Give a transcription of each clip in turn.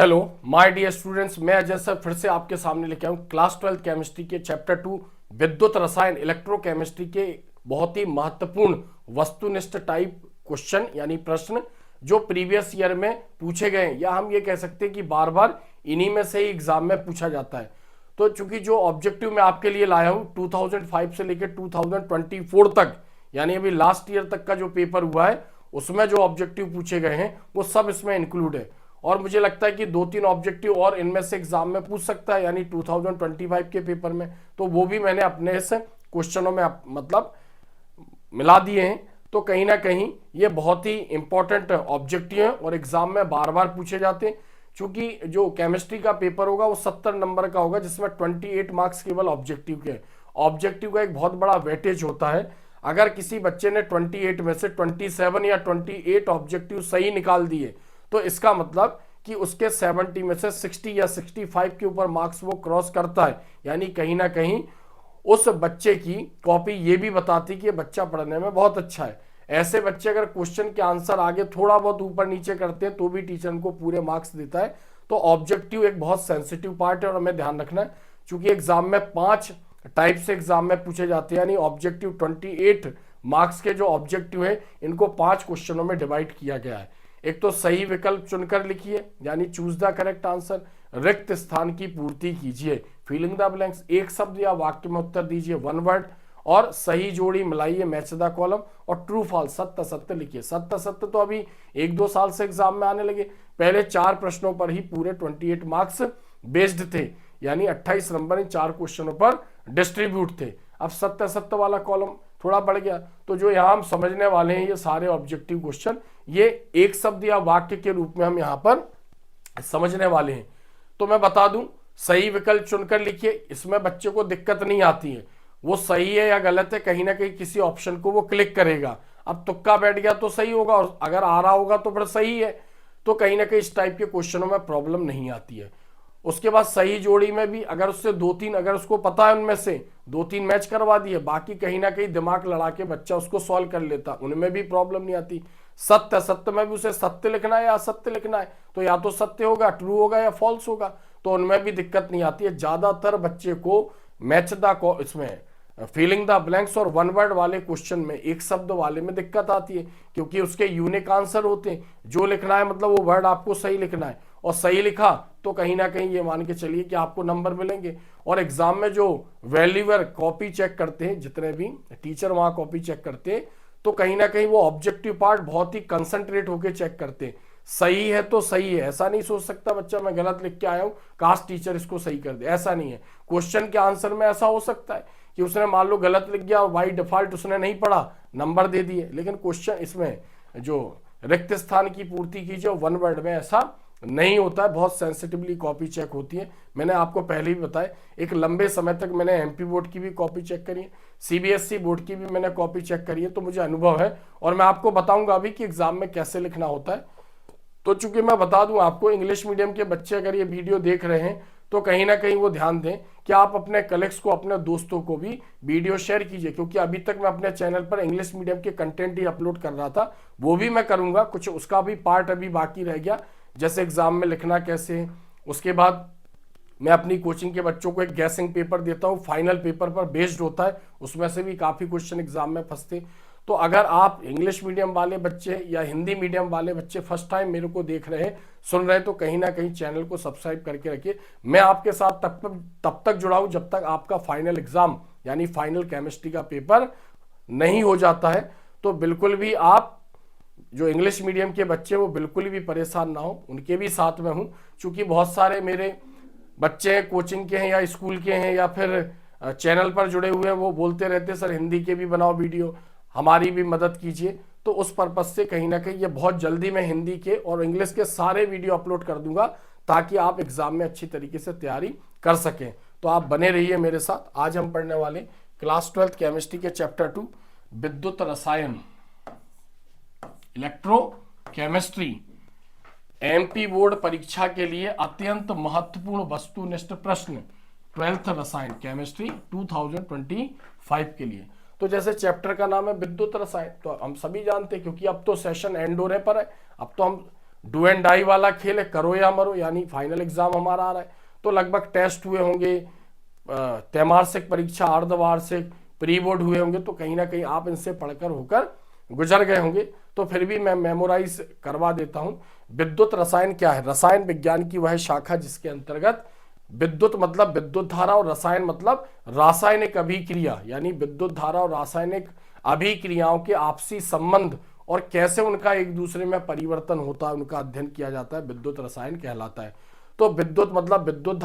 Hello my dear students, मैं Ajay sir फिर से आपके सामने लेके आऊँ क्लास 12 केमिस्ट्री के चैप्टर 2 विद्युत रसायन इलेक्ट्रोकेमिस्ट्री के बहुत ही महत्वपूर्ण वस्तुनिष्ठ टाइप क्वेश्चन यानी प्रश्न जो प्रीवियस ईयर में पूछे गए या हम ये कह सकते हैं कि बार बार इन्हीं में से ही एग्जाम में पूछा जाता है। तो चूंकि जो ऑब्जेक्टिव मैं आपके लिए लाया हूँ 2005 से लेकर 2024 तक यानी अभी लास्ट ईयर तक का जो पेपर हुआ है उसमें जो ऑब्जेक्टिव पूछे गए हैं वो सब इसमें इंक्लूड है। और मुझे लगता है कि 2-3 ऑब्जेक्टिव और इनमें से एग्जाम में पूछ सकता है यानी 2025 के पेपर में, तो वो भी मैंने अपने इस क्वेश्चनों में मतलब मिला दिए हैं। तो कहीं ना कहीं ये बहुत ही इंपॉर्टेंट ऑब्जेक्टिव है और एग्जाम में बार बार पूछे जाते हैं। चूंकि जो केमिस्ट्री का पेपर होगा वो 70 नंबर का होगा जिसमें 28 मार्क्स केवल ऑब्जेक्टिव के। ऑब्जेक्टिव का एक बहुत बड़ा वेटेज होता है। अगर किसी बच्चे ने 28 में से 27 या 28 ऑब्जेक्टिव सही निकाल दिए तो इसका मतलब कि उसके 70 में से 60 या 65 के ऊपर मार्क्स वो क्रॉस करता है, यानी कहीं ना कहीं उस बच्चे की कॉपी ये भी बताती कि ये बच्चा पढ़ने में बहुत अच्छा है। ऐसे बच्चे अगर क्वेश्चन के आंसर आगे थोड़ा बहुत ऊपर नीचे करते हैं तो भी टीचर उनको पूरे मार्क्स देता है। तो ऑब्जेक्टिव एक बहुत सेंसिटिव पार्ट है और हमें ध्यान रखना है क्योंकि एग्जाम में 5 टाइप से एग्जाम में पूछे जाते हैं, यानी ऑब्जेक्टिव 28 मार्क्स के जो ऑब्जेक्टिव है इनको 5 क्वेश्चनों में डिवाइड किया गया है। एक तो सही विकल्प चुनकर लिखिए यानी चूज द करेक्ट आंसर, रिक्त स्थान की पूर्ति कीजिए फिलिंग द ब्लैंक्स, एक शब्द या वाक्य में उत्तर दीजिए वन वर्ड, और सही जोड़ी मिलाइए मैच द कॉलम, और ट्रू फॉल्स सत्य असत्य लिखिए। सत्य असत्य तो अभी 1-2 साल से एग्जाम में आने लगे, पहले 4 प्रश्नों पर ही पूरे 28 मार्क्स बेस्ड थे यानी 28 नंबर इन 4 क्वेश्चनों पर डिस्ट्रीब्यूट थे। अब सत्य असत्य वाला कॉलम थोड़ा बढ़ गया। तो जो यहाँ हम समझने वाले हैं ये सारे ऑब्जेक्टिव क्वेश्चन ये एक शब्द या वाक्य के रूप में हम यहाँ पर समझने वाले हैं। तो मैं बता दूं सही विकल्प चुनकर लिखिए, इसमें बच्चे को दिक्कत नहीं आती है, वो सही है या गलत है कहीं ना कहीं किसी ऑप्शन को वो क्लिक करेगा। अब तुक्का बैठ गया तो सही होगा और अगर आ रहा होगा तो फिर सही है। तो कहीं ना कहीं इस टाइप के क्वेश्चनों में प्रॉब्लम नहीं आती है। उसके बाद सही जोड़ी में भी अगर उससे 2-3 अगर उसको पता है उनमें से 2-3 मैच करवा दिए, बाकी कहीं ना कहीं दिमाग लड़ा के बच्चा उसको सॉल्व कर लेता, उनमें भी प्रॉब्लम नहीं आती। सत्य सत्य में भी उसे सत्य लिखना है या असत्य लिखना है तो या तो सत्य होगा ट्रू होगा या फॉल्स होगा, तो उनमें भी दिक्कत नहीं आती है। ज्यादातर बच्चे को मैच द इसमें फिलिंग द ब्लैंक्स और वन वर्ड वाले क्वेश्चन में एक शब्द वाले में दिक्कत आती है क्योंकि उसके यूनिक आंसर होते हैं। जो लिखना है मतलब वो वर्ड आपको सही लिखना है और सही लिखा तो कहीं ना कहीं ये मान के चलिए कि आपको नंबर मिलेंगे। और एग्जाम में जो वैल्यूअर कॉपी चेक करते हैं जितने भी टीचर वहां कॉपी चेक करते हैं तो कहीं ना कहीं वो ऑब्जेक्टिव पार्ट बहुत ही कंसंट्रेट होकर चेक करते हैं। सही है तो सही है, ऐसा नहीं सोच सकता बच्चा मैं गलत लिख के आया हूं काश टीचर इसको सही कर दे, ऐसा नहीं है। क्वेश्चन के आंसर में ऐसा हो सकता है कि उसने मान लो गलत लिख गया और बाई डिफॉल्ट उसने नहीं पढ़ा नंबर दे दिए, लेकिन क्वेश्चन इसमें जो रिक्त स्थान की पूर्ति कीजिए वन वर्ड में ऐसा नहीं होता है, बहुत सेंसिटिवली कॉपी चेक होती है। मैंने आपको पहले भी बताया एक लंबे समय तक मैंने एमपी बोर्ड की भी कॉपी चेक करी है, सीबीएसई बोर्ड की भी मैंने कॉपी चेक करी है, तो मुझे अनुभव है और मैं आपको बताऊंगा अभी कि एग्जाम में कैसे लिखना होता है। तो चूंकि मैं बता दूं आपको इंग्लिश मीडियम के बच्चे अगर ये वीडियो देख रहे हैं तो कहीं ना कहीं वो ध्यान दें कि आप अपने कलीग्स को अपने दोस्तों को भी वीडियो शेयर कीजिए, क्योंकि अभी तक मैं अपने चैनल पर इंग्लिश मीडियम के कंटेंट ही अपलोड कर रहा था, वो भी मैं करूंगा, कुछ उसका भी पार्ट अभी बाकी रह गया जैसे एग्जाम में लिखना कैसे है। उसके बाद मैं अपनी कोचिंग के बच्चों को एक गैसिंग पेपर देता हूँ, फाइनल पेपर पर बेस्ड होता है, उसमें से भी काफ़ी क्वेश्चन एग्जाम में फंसते। तो अगर आप इंग्लिश मीडियम वाले बच्चे या हिंदी मीडियम वाले बच्चे फर्स्ट टाइम मेरे को देख रहे हैं सुन रहे हैं तो कहीं ना कहीं चैनल को सब्सक्राइब करके रखिए। मैं आपके साथ तब तक जुड़ा हूं जब तक आपका फाइनल एग्जाम यानी फाइनल केमिस्ट्री का पेपर नहीं हो जाता है। तो बिल्कुल भी आप जो इंग्लिश मीडियम के बच्चे वो बिल्कुल भी परेशान ना हो, उनके भी साथ में हूं। चूंकि बहुत सारे मेरे बच्चे कोचिंग के हैं या स्कूल के हैं या फिर चैनल पर जुड़े हुए हैं, वो बोलते रहते सर हिंदी के भी बनाओ वीडियो, हमारी भी मदद कीजिए। तो उस पर्पज से कहीं ना कहीं ये बहुत जल्दी मैं हिंदी के और इंग्लिश के सारे वीडियो अपलोड कर दूंगा ताकि आप एग्जाम में अच्छी तरीके से तैयारी कर सकें। तो आप बने रहिए मेरे साथ। आज हम पढ़ने वाले क्लास 12 केमिस्ट्री के चैप्टर 2 विद्युत रसायन इलेक्ट्रोकेमिस्ट्री, एमपी बोर्ड परीक्षा के लिए अत्यंत महत्वपूर्ण वस्तुनिष्ठ प्रश्न 12th रसायन केमिस्ट्री 2025 के लिए। तो जैसे चैप्टर का नाम है विद्युत रसायन, तो हम सभी जानते हैं क्योंकि अब तो सेशन एंड होने पर है, अब तो हम डू एंड डाई वाला खेल है, करो या मरो, यानी फाइनल एग्जाम हमारा आ रहा है, तो लगभग टेस्ट हुए होंगे, त्रैमासिक परीक्षा, अर्धवार्षिक, प्री बोर्ड हुए होंगे, तो कहीं ना कहीं आप इनसे पढ़कर होकर गुजर गए होंगे। तो फिर भी मैं मेमोराइज करवा देता हूं। विद्युत रसायन क्या है? रसायन विज्ञान की वह शाखा जिसके अंतर्गत विद्युत मतलब विद्युत धारा और रसायन मतलब रासायनिक अभिक्रिया, यानी विद्युत धारा और रासायनिक अभिक्रियाओं के आपसी संबंध और कैसे उनका एक दूसरे में परिवर्तन होता है, उनका अध्ययन किया जाता है, विद्युत रसायन कहलाता है। तो विद्युत मतलब विद्युत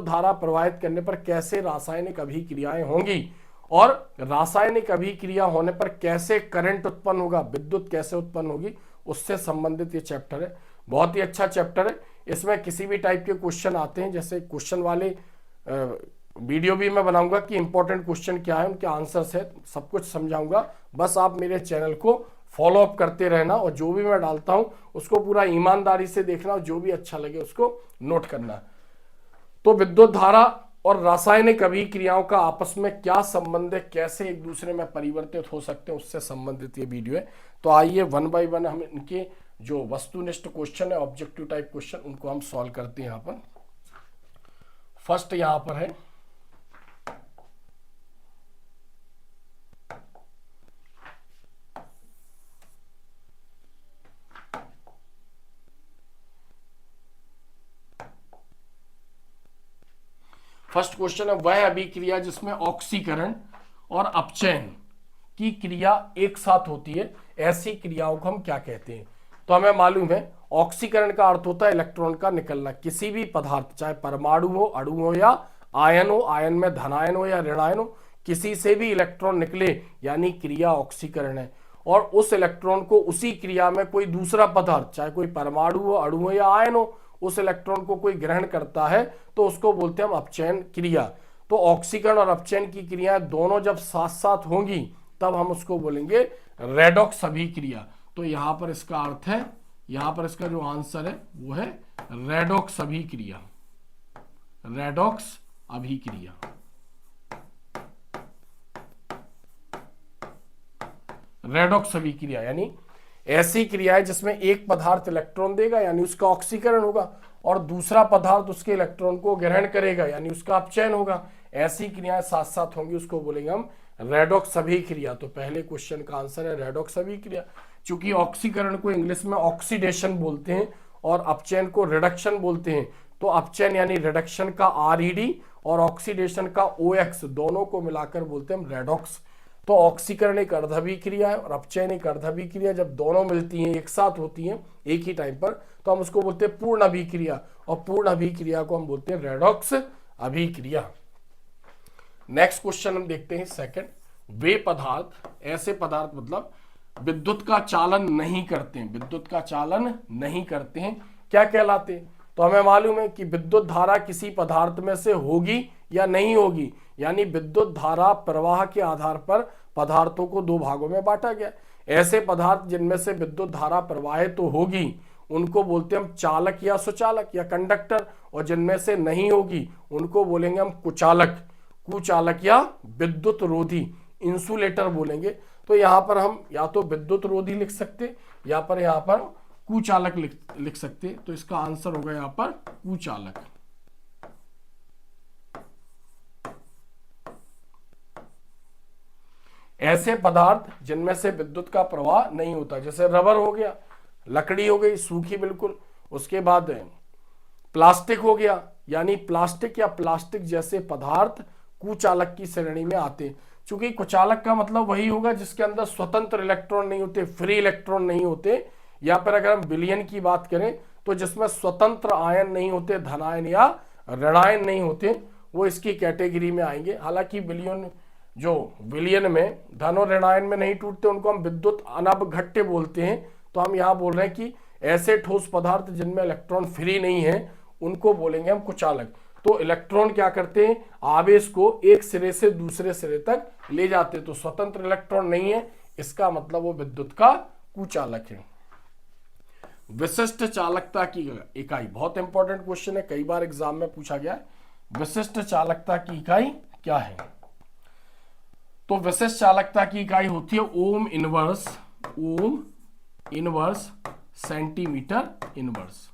धारा प्रवाहित करने पर कैसे रासायनिक अभिक्रियाएं होंगी और रासायनिक अभिक्रिया होने पर कैसे करंट उत्पन्न होगा, विद्युत कैसे उत्पन्न होगी, उससे संबंधित ये चैप्टर है। बहुत ही अच्छा चैप्टर है। इसमें किसी भी टाइप के क्वेश्चन आते हैं, जैसे क्वेश्चन वाले वीडियो भी मैं बनाऊंगा कि इंपॉर्टेंट क्वेश्चन क्या है, उनके आंसर्स है, सब कुछ समझाऊंगा। बस आप मेरे चैनल को फॉलो अप करते रहना और जो भी मैं डालता हूं उसको पूरा ईमानदारी से देखना और जो भी अच्छा लगे उसको नोट करना। तो विद्युत धारा और रासायनिक अभिक्रियाओं का आपस में क्या संबंध है, कैसे एक दूसरे में परिवर्तित हो सकते हैं, उससे संबंधित ये वीडियो है। तो आइए वन बाय वन हम इनके जो वस्तुनिष्ठ क्वेश्चन है, ऑब्जेक्टिव टाइप क्वेश्चन, उनको हम सॉल्व करते हैं। यहां पर फर्स्ट यहां पर है फर्स्ट क्वेश्चन है, वह अभिक्रिया जिसमें ऑक्सीकरण और अपचयन की क्रिया एक साथ होती है, ऐसी क्रियाओं को हम क्या कहते हैं? तो हमें मालूम है ऑक्सीकरण का अर्थ होता है इलेक्ट्रॉन का निकलना। किसी भी पदार्थ, चाहे परमाणु हो, अणु हो या आयन हो, आयन में धनायन हो या ऋणायन हो, किसी से भी इलेक्ट्रॉन निकले यानी क्रिया ऑक्सीकरण है। और उस इलेक्ट्रॉन को उसी क्रिया में कोई दूसरा पदार्थ, चाहे कोई परमाणु हो, अणु हो या आयन हो, उस इलेक्ट्रॉन को कोई ग्रहण करता है तो उसको बोलते हैं हम अपचयन क्रिया। तो ऑक्सीकरण और अपचयन की क्रिया दोनों जब साथ साथ होंगी तब हम उसको बोलेंगे रेडॉक्स अभिक्रिया। तो यहां पर इसका अर्थ है, यहां पर इसका जो आंसर है वो है रेडॉक्स अभिक्रिया, रेडॉक्स अभिक्रिया। रेडॉक्स अभिक्रिया यानी ऐसी क्रिया है जिसमें एक पदार्थ इलेक्ट्रॉन देगा यानी उसका ऑक्सीकरण होगा और दूसरा पदार्थ उसके इलेक्ट्रॉन को ग्रहण करेगा यानी उसका अपचयन होगा। ऐसी क्रियाएं साथ साथ होंगी, उसको बोलेंगे हम रेडॉक्स अभिक्रिया। तो पहले क्वेश्चन का आंसर है रेडॉक्स अभिक्रिया। चूंकि ऑक्सीकरण को इंग्लिश में ऑक्सीडेशन बोलते हैं और अपचयन को रिडक्शन बोलते हैं, तो अपचयन यानी रिडक्शन का RED और ऑक्सीडेशन का OX दोनों को मिलाकर बोलते हैं हम रेडॉक्स। तो ऑक्सीकरण एक अर्धाभिक्रिया है और अपचयन एक अर्धाभिक्रिया। जब दोनों मिलती हैं, एक साथ होती हैं एक ही टाइम पर, तो हम उसको बोलते हैं पूर्ण अभिक्रिया और पूर्ण अभिक्रिया को हम बोलते हैं रेडॉक्स अभिक्रिया। नेक्स्ट क्वेश्चन हम देखते हैं सेकंड, वे पदार्थ, ऐसे पदार्थ मतलब विद्युत का चालन नहीं करते हैं, विद्युत का चालन नहीं करते हैं, क्या कहलाते हैं? तो हमें मालूम है कि विद्युत धारा किसी पदार्थ में से होगी या नहीं होगी, यानी विद्युत धारा प्रवाह के आधार पर पदार्थों को दो भागों में बांटा गया। ऐसे पदार्थ जिनमें से विद्युत धारा प्रवाहित तो होगी उनको बोलते हैं हम चालक या सुचालक या कंडक्टर, और जिनमें से नहीं होगी उनको बोलेंगे हम कुचालक, कुचालक या विद्युत रोधी, इंसुलेटर बोलेंगे। तो यहां पर हम या तो विद्युत रोधी लिख सकते या पर यहां पर कुचालक लिख सकते। तो इसका आंसर होगा यहां पर कुचालक। ऐसे पदार्थ जिनमें से विद्युत का प्रवाह नहीं होता, जैसे रबर हो गया, लकड़ी हो गई सूखी बिल्कुल, उसके बाद प्लास्टिक हो गया, यानी प्लास्टिक या प्लास्टिक जैसे पदार्थ कुचालक की श्रेणी में आते हैं। चूंकि कुचालक का मतलब वही होगा जिसके अंदर स्वतंत्र इलेक्ट्रॉन नहीं होते, फ्री इलेक्ट्रॉन नहीं होते, या फिर अगर हम विलयन की बात करें तो जिसमें स्वतंत्र आयन नहीं होते, धनायन या ऋणायन नहीं होते, वो इसकी कैटेगरी में आएंगे। हालांकि विलयन, जो विलयन में धन और ऋणायन में नहीं टूटते उनको हम विद्युत अनवघट्य बोलते हैं। तो हम यहाँ बोल रहे हैं कि ऐसे ठोस पदार्थ जिनमें इलेक्ट्रॉन फ्री नहीं है उनको बोलेंगे हम कुचालक। तो इलेक्ट्रॉन क्या करते हैं, आवेश को एक सिरे से दूसरे सिरे तक ले जाते, तो स्वतंत्र इलेक्ट्रॉन नहीं है, इसका मतलब वो विद्युत का कुचालक है। विशिष्ट चालकता की इकाई, बहुत इंपॉर्टेंट क्वेश्चन है, कई बार एग्जाम में पूछा गया है। विशिष्ट चालकता की इकाई क्या है? तो विशिष्ट चालकता की इकाई होती है ohm inverse, ohm inverse centimetre inverse,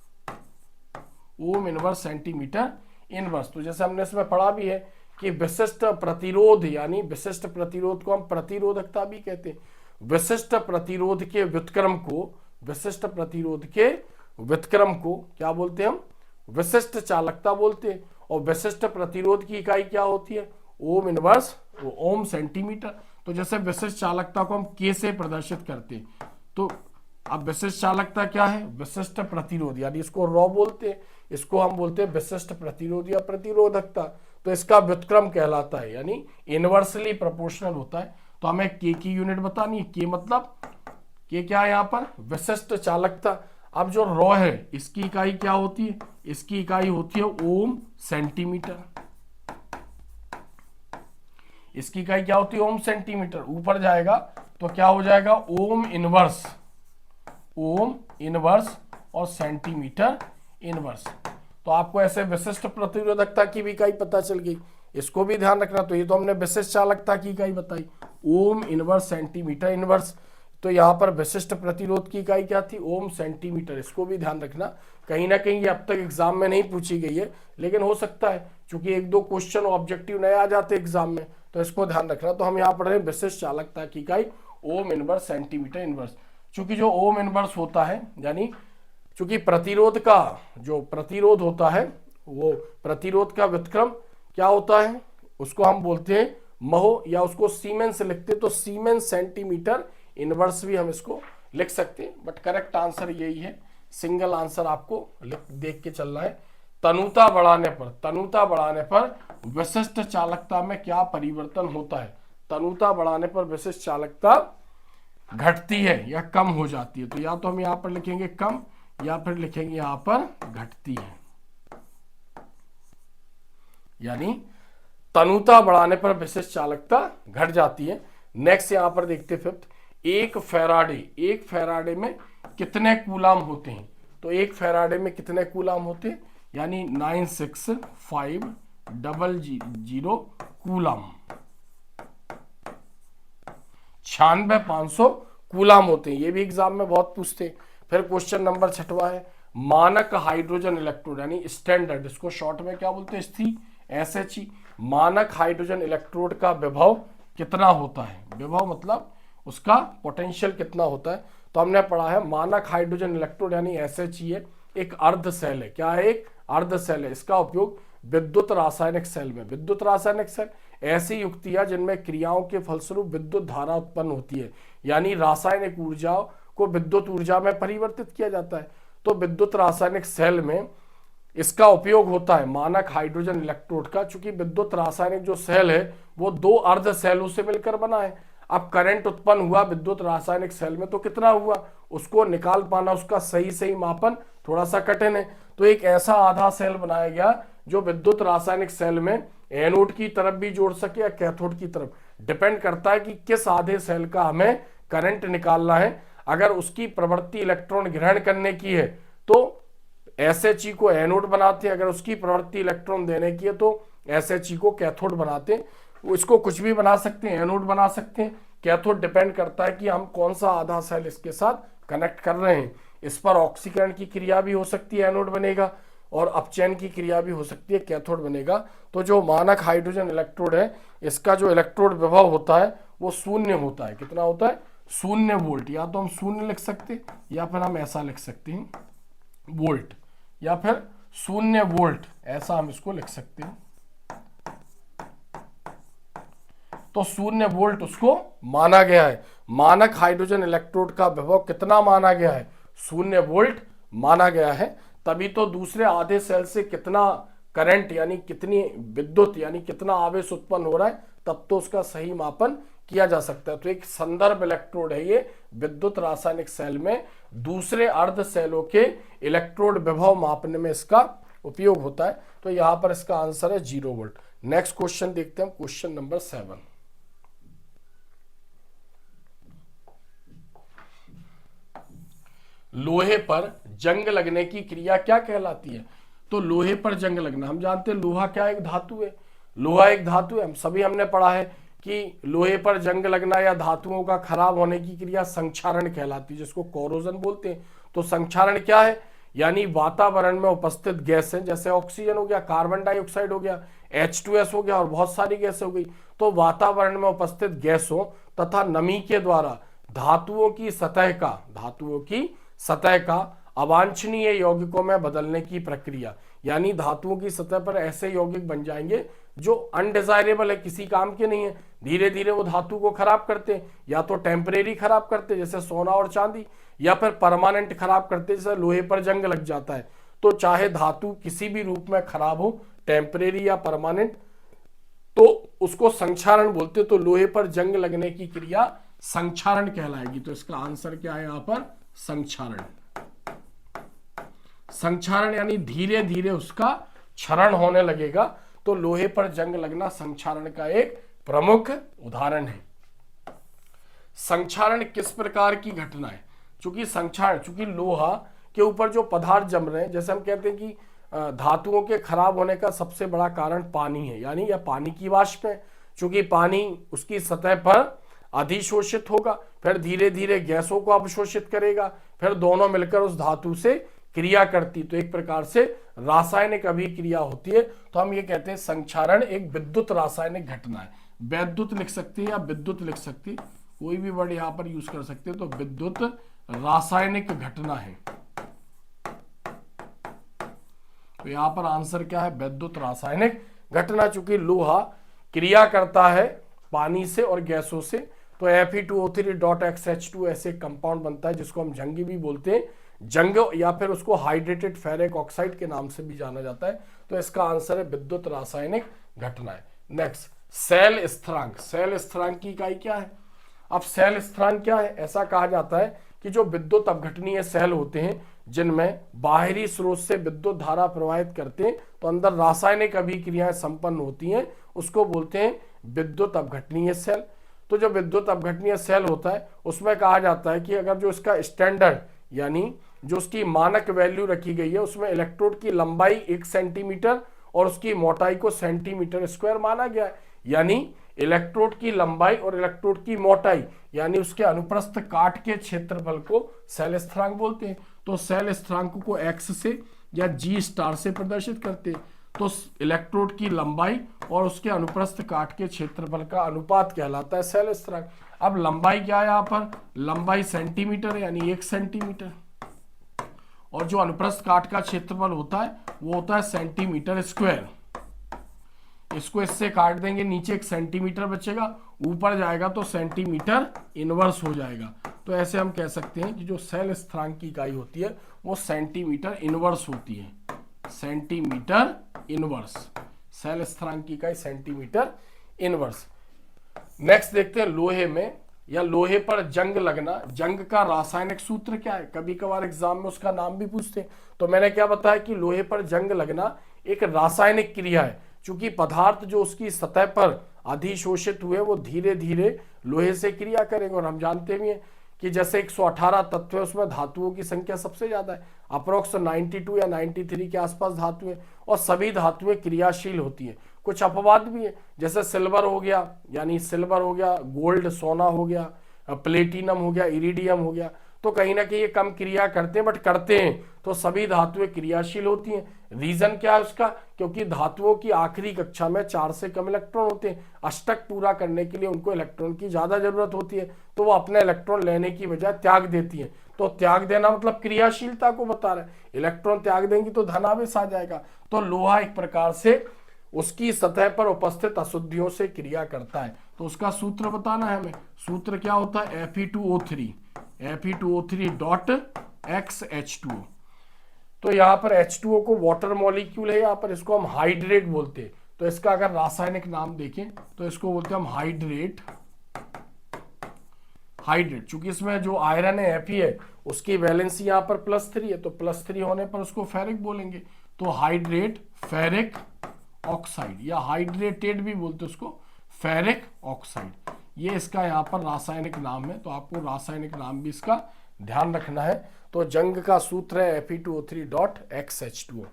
ohm inverse centimetre inverse. तो जैसे हमने इसमें पढ़ा भी है कि विशिष्ट प्रतिरोध, यानी विशिष्ट प्रतिरोध को हम प्रतिरोधकता भी कहते हैं। विशिष्ट प्रतिरोध के व्युत्क्रम को, विशिष्ट प्रतिरोध के व्युत्क्रम को क्या बोलते हैं हम? विशिष्ट चालकता बोलते हैं। और विशिष्ट प्रतिरोध की इकाई क्या होती है? ओम इनवर्स ओम सेंटीमीटर। तो जैसे विशिष्ट चालकता को हम के से प्रदर्शित करते हैं, तो अब विशिष्ट चालकता क्या है? विशिष्ट प्रतिरोध, यानी इसको रॉ बोलते हैं, इसको हम बोलते हैं विशिष्ट प्रतिरोध या प्रतिरोधकता। तो इसका व्युत्क्रम कहलाता है, यानी इनवर्सली प्रोपोर्शनल होता है। तो हमें के की यूनिट बतानी है। के मतलब के क्या है यहाँ पर? विशिष्ट चालकता। अब जो रॉ है इसकी इकाई क्या होती है? इसकी इकाई होती है ओम सेंटीमीटर। इसकी इकाई क्या होती है? ओम सेंटीमीटर। ऊपर जाएगा तो क्या हो जाएगा? ओम इनवर्स, ओम इनवर्स और सेंटीमीटर इनवर्स। तो आपको ऐसे विशिष्ट प्रतिरोधकता की भी इकाई पता चल गई, इसको भी ध्यान रखना। तो ये तो हमने विशिष्ट चालकता की इकाई बताई, ओम इनवर्स सेंटीमीटर इनवर्स। तो यहाँ पर विशिष्ट प्रतिरोध की इकाई क्या थी? ओम सेंटीमीटर। इसको भी ध्यान रखना, कहीं ना कहीं ये अब तक एग्जाम में नहीं पूछी गई है, लेकिन हो सकता है क्योंकि एक दो क्वेश्चन ऑब्जेक्टिव नए आ जाते एग्जाम में, तो इसको ध्यान रखना। तो हम यहाँ पढ़ रहे हैं विशिष्ट चालकता की इकाई ओम इनवर्स सेंटीमीटर इनवर्स। चूंकि जो ओम इनवर्स होता है, यानी चूंकि प्रतिरोध का जो प्रतिरोध होता है, वो प्रतिरोध का व्युत्क्रम क्या होता है? उसको हम बोलते हैं महो, या उसको सीमेंस से लिखते हैं। तो सीमेंस सेंटीमीटर इनवर्स भी हम इसको लिख सकते हैं, बट करेक्ट आंसर यही है। सिंगल आंसर आपको देख के चलना है। तनुता बढ़ाने पर, तनुता बढ़ाने पर विशिष्ट चालकता में क्या परिवर्तन होता है? तनुता बढ़ाने पर विशिष्ट चालकता घटती है या कम हो जाती है। तो या तो हम यहां पर लिखेंगे कम, या फिर लिखेंगे यहां पर घटती है। यानी तनुता बढ़ाने पर विशिष्ट चालकता घट जाती है। नेक्स्ट यहां पर देखते फिफ्थ, एक फैराडे में कितने कूलाम होते हैं? तो एक फैराडे में कितने कूलाम होते हैं? यानी 96500 कूलाम, 96,500 कूलाम होते हैं। ये भी एग्जाम में बहुत पूछते हैं। फिर क्वेश्चन नंबर 6वां है, मानक हाइड्रोजन इलेक्ट्रोड, यानी स्टैंडर्ड, इसको शॉर्ट में क्या बोलते हैं? SHE, SHE। मानक हाइड्रोजन इलेक्ट्रोड का विभव कितना होता है? विभव मतलब उसका पोटेंशियल कितना होता है। तो हमने पढ़ा है मानक हाइड्रोजन इलेक्ट्रोड यानी SHE है, एक अर्ध सेल है। क्या है? एक अर्ध सेल है। इसका उपयोग विद्युत रासायनिक सेल में, विद्युत रासायनिक सेल ऐसी युक्तियां जिनमें क्रियाओं के फलस्वरूप विद्युत धारा उत्पन्न होती है, यानी रासायनिक ऊर्जा को विद्युत ऊर्जा में परिवर्तित किया जाता है। तो विद्युत रासायनिक सेल में इसका उपयोग होता है मानक हाइड्रोजन इलेक्ट्रोड का। चूंकि विद्युत रासायनिक जो सेल है वो दो अर्ध सेलों से मिलकर बना है। अब करंट उत्पन्न हुआ विद्युत रासायनिक सेल में, तो कितना हुआ उसको निकाल पाना, उसका सही मापन थोड़ा सा कठिन है। तो एक ऐसा आधा सेल बनाया गया जो विद्युत रासायनिक सेल में एनोड की तरफ भी जोड़ सके या कैथोड की तरफ, डिपेंड करता है कि किस आधे सेल का हमें करंट निकालना है। अगर उसकी प्रवृत्ति इलेक्ट्रॉन ग्रहण करने की है तो SHE को एनोड बनाते हैं, अगर उसकी प्रवृत्ति इलेक्ट्रॉन देने की है तो SHE को कैथोड बनाते हैं। इसको कुछ भी बना सकते हैं, एनोड बना सकते हैं, कैथोड, डिपेंड करता है कि हम कौन सा आधा सेल इसके साथ कनेक्ट कर रहे हैं। इस पर ऑक्सीकरण की क्रिया भी हो सकती है, एनोड बनेगा, और अपचयन की क्रिया भी हो सकती है, कैथोड बनेगा। तो जो मानक हाइड्रोजन इलेक्ट्रोड है, इसका जो इलेक्ट्रोड विभव होता है वो शून्य होता है। कितना होता है? 0 वोल्ट। या तो हम शून्य लिख सकते हैं, या फिर हम ऐसा लिख सकते हैं वोल्ट, या फिर 0 वोल्ट, ऐसा हम इसको लिख सकते हैं। तो 0 वोल्ट उसको माना गया है। मानक हाइड्रोजन इलेक्ट्रोड का विभव कितना माना गया है? 0 वोल्ट माना गया है। तभी तो दूसरे आधे सेल से कितना करंट यानी कितनी विद्युत यानी कितना आवेश उत्पन्न हो रहा है, तब तो उसका सही मापन किया जा सकता है। तो एक संदर्भ इलेक्ट्रोड है ये विद्युत रासायनिक सेल में, दूसरे अर्ध सेलों के इलेक्ट्रोड विभव मापने में इसका उपयोग होता है। तो यहां पर इसका आंसर है 0 वोल्ट। नेक्स्ट क्वेश्चन देखते हैं, क्वेश्चन नंबर 7। लोहे पर जंग लगने की क्रिया क्या कहलाती है? तो लोहे पर जंग लगना, हम जानते हैं लोहा क्या एक धातु है, लोहा एक धातु है। हमने पढ़ा है कि लोहे पर जंग लगना या धातुओं का खराब होने की क्रिया संक्षारण कहलाती है, जिसको कोरोजन बोलते हैं। तो संक्षारण क्या है, यानी वातावरण में उपस्थित गैस है, जैसे ऑक्सीजन हो गया, कार्बन डाइऑक्साइड हो गया, H2S हो गया और बहुत सारी गैसें हो गई। तो वातावरण में उपस्थित गैसों तथा नमी के द्वारा धातुओं की सतह का अवांछनीय यौगिकों में बदलने की प्रक्रिया, यानी धातुओं की सतह पर ऐसे यौगिक बन जाएंगे जो अनडिजायरेबल है, किसी काम के नहीं है, धीरे धीरे वो धातु को खराब करते हैं, या तो टेम्परेरी खराब करते जैसे सोना और चांदी, या फिर परमानेंट खराब करते जैसे लोहे पर जंग लग जाता है। तो चाहे धातु किसी भी रूप में खराब हो, टेम्परेरी या परमानेंट, तो उसको संक्षारण बोलते। तो लोहे पर जंग लगने की क्रिया संक्षारण कहलाएगी। तो इसका आंसर क्या है यहाँ पर, संक्षारण। संक्षारण यानी धीरे धीरे उसका क्षरण होने लगेगा। तो लोहे पर जंग लगना संक्षारण का एक प्रमुख उदाहरण है। संक्षारण किस प्रकार की घटना है? चूंकि लोहा के ऊपर जो पदार्थ जम रहे हैं, जैसे हम कहते हैं कि धातुओं के खराब होने का सबसे बड़ा कारण पानी है, यानी यह पानी की वाष्प है। चूंकि पानी उसकी सतह पर अधिशोषित होगा, फिर धीरे धीरे गैसों को अवशोषित करेगा, फिर दोनों मिलकर उस धातु से क्रिया करती, तो एक प्रकार से रासायनिक अभिक्रिया होती है। तो हम ये कहते हैं संक्षारण एक विद्युत रासायनिक घटना है। वैद्युत लिख सकते हैं या विद्युत लिख सकते, कोई भी वर्ड यहां पर यूज कर सकते हैं। तो विद्युत रासायनिक घटना है। तो यहां पर आंसर क्या है, विद्युत रासायनिक घटना। चूंकि लोहा क्रिया करता है पानी से और गैसों से, तो Fe2O3.XH2 ऐसे कंपाउंड बनता है जिसको हम जंग भी बोलते हैं, जंग, या फिर उसको हाइड्रेटेड फेरिक ऑक्साइड के नाम से भी जाना जाता है। तो इसका आंसर है विद्युत रासायनिक घटना है। नेक्स्ट, सेल स्थिरांक। सेल स्थिरांक की इकाई क्या है? अब सेल स्थिरांक क्या है? ऐसा कहा जाता है कि जो विद्युत अपघटनीय सेल होते हैं जिनमें बाहरी स्रोत से विद्युत धारा प्रवाहित करते हैं तो अंदर रासायनिक अभिक्रियाएं संपन्न होती हैं, उसको बोलते हैं विद्युत अपघटनीय सेल। तो जो विद्युत अपघटनीय सेल होता है उसमें कहा जाता है कि अगर जो इसका स्टैंडर्ड, यानी जो उसकी मानक वैल्यू रखी गई है, उसमें इलेक्ट्रोड की लंबाई 1 सेंटीमीटर और उसकी मोटाई को सेंटीमीटर स्क्वायर माना गया है। यानी इलेक्ट्रोड की लंबाई और इलेक्ट्रोड की मोटाई, यानी उसके अनुप्रस्थ काट के क्षेत्रफल को सेल स्थिरांक बोलते हैं। तो सेल स्थिरांक को एक्स से या जी स्टार से प्रदर्शित करते हैं। तो इलेक्ट्रोड की लंबाई और उसके अनुप्रस्थ काट के क्षेत्रफल का अनुपात कहलाता है सेल स्थिरांक। अब लंबाई क्या है यहाँ पर? लंबाई सेंटीमीटर यानी 1 सेंटीमीटर, और जो अनुप्रस्थ काट का क्षेत्रफल होता है वो होता है सेंटीमीटर स्क्वायर। इसको इससे काट देंगे, नीचे 1 सेंटीमीटर बचेगा, ऊपर जाएगा तो सेंटीमीटर इनवर्स हो जाएगा। तो ऐसे हम कह सकते हैं कि जो सेल स्थिरांक की इकाई होती है वो सेंटीमीटर इनवर्स होती है। सेंटीमीटर इनवर्स, सेल स्थिरांक की इकाई सेंटीमीटर इनवर्स। नेक्स्ट देखते हैं लोहे में या लोहे पर जंग लगना। जंग का रासायनिक सूत्र क्या है? कभी कभार एग्जाम में उसका नाम भी पूछते हैं। तो मैंने क्या बताया कि लोहे पर जंग लगना एक रासायनिक क्रिया है। चूंकि पदार्थ जो उसकी सतह पर अधिशोषित हुए वो धीरे धीरे लोहे से क्रिया करेंगे, और हम जानते भी हैं कि जैसे 118 तत्व है उसमें धातुओं की संख्या सबसे ज्यादा है, अप्रोक्स 92 या 93 के आसपास धातुएं, और सभी धातुएं क्रियाशील होती है। कुछ अपवाद भी है, जैसे सिल्वर हो गया, यानी सिल्वर हो गया, गोल्ड सोना हो गया, प्लेटिनम हो गया, इरिडियम हो गया, तो कहीं ना कहीं ये कम क्रिया करते हैं, बट करते हैं तो सभी धातुएं क्रियाशील होती हैं। रीजन क्या है उसका? क्योंकि धातुओं की आखिरी कक्षा में 4 से कम इलेक्ट्रॉन होते हैं। अष्टक पूरा करने के लिए उनको इलेक्ट्रॉन की ज्यादा जरूरत होती है, तो वो अपने इलेक्ट्रॉन लेने की बजाय त्याग देती है। तो त्याग देना मतलब क्रियाशीलता को बता रहा है। इलेक्ट्रॉन त्याग देंगी तो धनावेश आ जाएगा। तो लोहा एक प्रकार से उसकी सतह पर उपस्थित अशुद्धियों से क्रिया करता है। तो उसका सूत्र बताना है हमें। सूत्र क्या होता है? Fe2O3.XH2O। तो यहाँ पर H2O को वाटर मॉलिक्यूल है, यहाँ पर इसको हम हाइड्रेट बोलते हैं। तो इसका अगर रासायनिक नाम देखें तो इसको बोलते हैं हम हाइड्रेट। चूंकि इसमें जो आयरन है Fe है उसकी वैलेंसी यहाँ पर +3 है, तो +3 होने पर उसको फेरिक बोलेंगे। तो हाइड्रेट फेरिक ऑक्साइड, या हाइड्रेटेड भी बोलते उसको, फेरिक ऑक्साइड, ये इसका यहाँ पर रासायनिक नाम है। तो आपको रासायनिक नाम भी इसका ध्यान रखना है। तो जंग का सूत्र है Fe2O3.XH2O।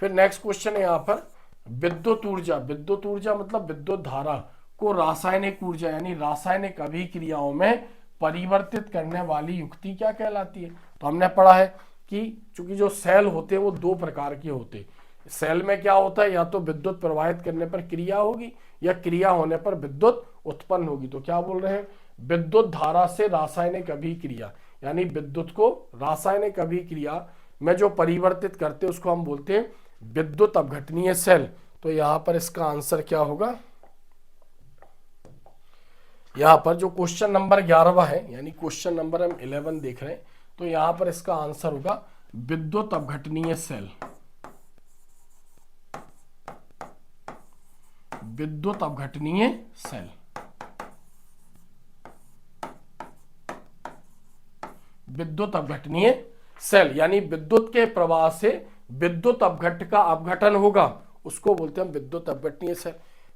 फिर नेक्स्ट क्वेश्चन है यहाँ पर विद्युत ऊर्जा। विद्युत ऊर्जा मतलब विद्युत धारा को रासायनिक ऊर्जा यानी रासायनिक अभिक्रियाओं में परिवर्तित करने वाली युक्ति क्या कहलाती है? तो हमने पढ़ा है कि चूंकि जो सेल होते हैं वो दो प्रकार के होते हैं। सेल में क्या होता है, या तो विद्युत प्रवाहित करने पर क्रिया होगी या क्रिया होने पर विद्युत उत्पन्न होगी। तो क्या बोल रहे हैं, विद्युत धारा से रासायनिक अभिक्रिया, यानी विद्युत को रासायनिक अभिक्रिया में जो परिवर्तित करते हैं उसको हम बोलते हैं विद्युत अपघटनीय सेल। तो यहां पर इसका आंसर क्या होगा, यहां पर जो क्वेश्चन नंबर 11वां है, यानी क्वेश्चन नंबर हम 11 देख रहे हैं, तो यहां पर इसका आंसर होगा विद्युत अपघटनीय सेल। विद्युत अपघटनीय सेल, विद्युत अपघटनीय सेल यानी विद्युत के प्रवाह से विद्युत अपघट का अपघटन होगा, उसको बोलते हैं विद्युत अपघटनीय सेल।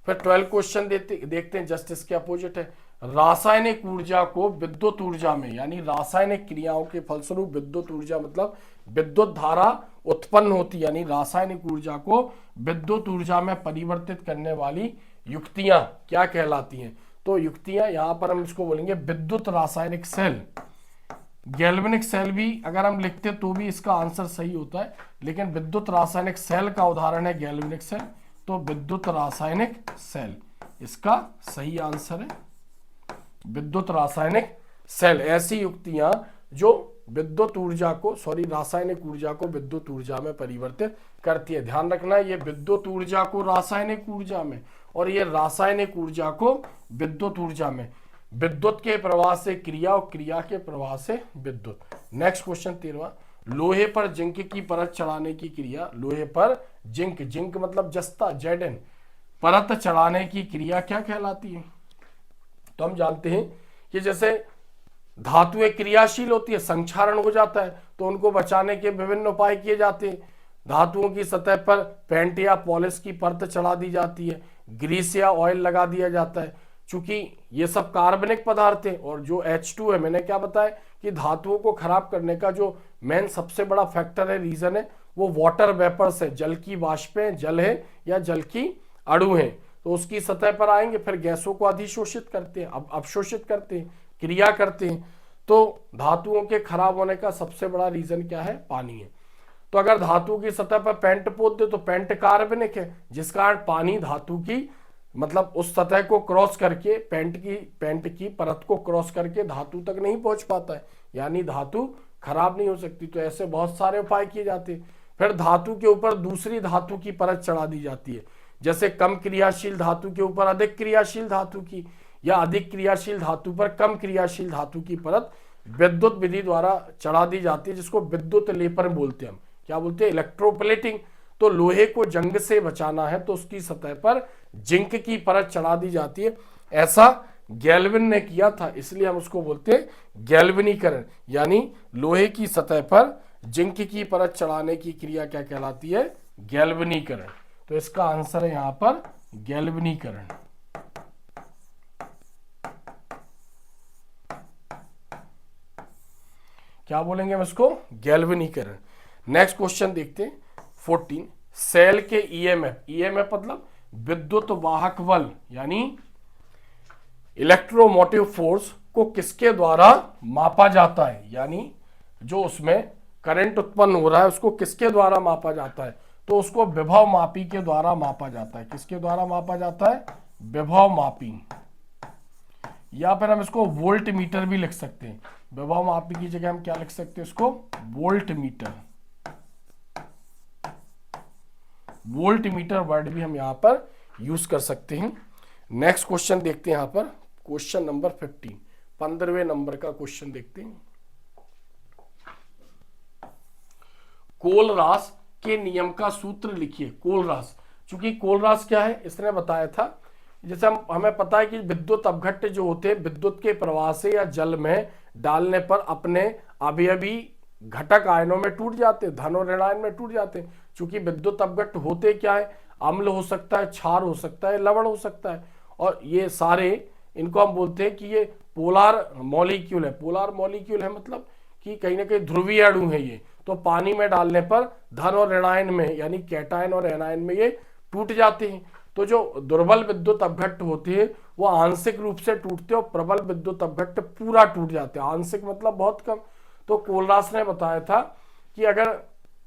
फिर 12 क्वेश्चन देखते हैं, जस्ट इसके अपोजिट है। रासायनिक ऊर्जा को विद्युत ऊर्जा में, यानी रासायनिक क्रियाओं के फलस्वरूप विद्युत ऊर्जा मतलब विद्युत धारा उत्पन्न होती है, यानी रासायनिक ऊर्जा को विद्युत ऊर्जा में परिवर्तित करने वाली युक्तियां क्या कहलाती हैं। तो युक्तियां यहां पर हम इसको बोलेंगे विद्युत रासायनिक सेल। गैल्वेनिक सेल भी अगर हम लिखते तो भी इसका आंसर सही होता है, लेकिन विद्युत रासायनिक सेल का उदाहरण है गैल्वेनिक सेल, तो विद्युत रासायनिक सेल इसका सही आंसर है, विद्युत रासायनिक सेल। ऐसी युक्तियां जो विद्युत ऊर्जा को रासायनिक ऊर्जा को विद्युत ऊर्जा में परिवर्तित करती है। ध्यान रखना है, ये विद्युत ऊर्जा को रासायनिक ऊर्जा में और ये रासायनिक ऊर्जा को विद्युत ऊर्जा में, विद्युत के प्रवाह से क्रिया और क्रिया के प्रवाह से विद्युत। नेक्स्ट क्वेश्चन 13वां, लोहे पर जिंक की परत चढ़ाने की क्रिया, लोहे पर जिंक, जिंक मतलब जस्ता, Zn, परत चढ़ाने की क्रिया क्या कहलाती है। तो हम जानते हैं कि जैसे धातुएं क्रियाशील होती है, संक्षारण हो जाता है, तो उनको बचाने के विभिन्न उपाय किए जाते हैं। धातुओं की सतह पर पेंट या पॉलिश की परत चढ़ा दी जाती है, ग्रीस या ऑयल लगा दिया जाता है। चूंकि ये सब कार्बनिक पदार्थ है और जो H2 है, मैंने क्या बताया कि धातुओं को खराब करने का जो मेन सबसे बड़ा फैक्टर है, रीजन है, वो वाटर वेपर्स है, जल की वाष्पें, जल है या जल की अणु है। तो उसकी सतह पर आएंगे, फिर गैसों को अधिशोषित करते हैं, अब अवशोषित करते हैं, क्रिया करते हैं। तो धातुओं के खराब होने का सबसे बड़ा रीजन क्या है, पानी है। तो अगर धातु की सतह पर पेंट पोत दे तो पेंट कार्बनिक है, जिस कारण पानी धातु की मतलब उस सतह को क्रॉस करके पेंट की परत को क्रॉस करके धातु तक नहीं पहुंच पाता है, यानी धातु खराब नहीं हो सकती। तो ऐसे बहुत सारे उपाय किए जाते हैं। फिर धातु के ऊपर दूसरी धातु की परत चढ़ा दी जाती है, जैसे कम क्रियाशील धातु के ऊपर अधिक क्रियाशील धातु की, या अधिक क्रियाशील धातु पर कम क्रियाशील धातु की परत विद्युत विधि द्वारा चढ़ा दी जाती है, जिसको विद्युत लेपन बोलते हैं। हम क्या बोलते हैं, इलेक्ट्रोप्लेटिंग। तो लोहे को जंग से बचाना है तो उसकी सतह पर जिंक की परत चढ़ा दी जाती है। ऐसा गैल्विन ने किया था, इसलिए हम उसको बोलते हैं गैल्वनीकरण, यानी लोहे की सतह पर जिंक की परत चढ़ाने की क्रिया क्या कहलाती है, गैल्वनीकरण। तो इसका आंसर है यहां पर गैल्वनीकरण। क्या बोलेंगे हम इसको, गैल्वनीकरण। नेक्स्ट क्वेश्चन देखते हैं 14, सेल के ईएमएफ, ईएमएफ मतलब विद्युत वाहक बल यानी इलेक्ट्रोमोटिव फोर्स को किसके द्वारा मापा जाता है, यानी जो उसमें करंट उत्पन्न हो रहा है उसको किसके द्वारा मापा जाता है। तो उसको विभव मापी के द्वारा मापा जाता है। किसके द्वारा मापा जाता है, विभव मापी, या फिर हम इसको वोल्ट मीटर भी लिख सकते हैं। विभव मापी की जगह हम क्या लिख सकते हैं, इसको volt meter. Volt meter word भी हम यहां पर यूज कर सकते हैं। नेक्स्ट क्वेश्चन देखते हैं, यहां पर क्वेश्चन नंबर 15, 15वें नंबर का क्वेश्चन देखते हैं। कोलरास के नियम का सूत्र लिखिए। कोलरास, चूंकि कोलरास क्या है इसने बताया था, जैसे हमें पता है कि विद्युत अपघट्य जो होते हैं विद्युत के प्रवाह से या जल में डालने पर अपने अवयवी घटक आयनों में टूट जाते हैं, धन और ऋणायन में टूट जाते हैं। चूंकि विद्युत अपघट्य होते क्या है, अम्ल हो सकता है, क्षार हो सकता है, लवण हो सकता है, और ये सारे इनको हम बोलते हैं कि ये पोलार मॉलिक्यूल है। पोलार मॉलिक्यूल है मतलब कि कहीं ना कहीं ध्रुवीय अणु है ये। तो पानी में डालने पर धन और ऋणायन में यानी कैटायन और एनायन में ये टूट जाते हैं। तो जो दुर्बल विद्युत अपघट्य होते हैं वो आंशिक रूप से टूटते हैं और प्रबल विद्युत अपघट्य पूरा टूट जाते हैं। आंशिक मतलब बहुत कम। तो कोलरास ने बताया था कि अगर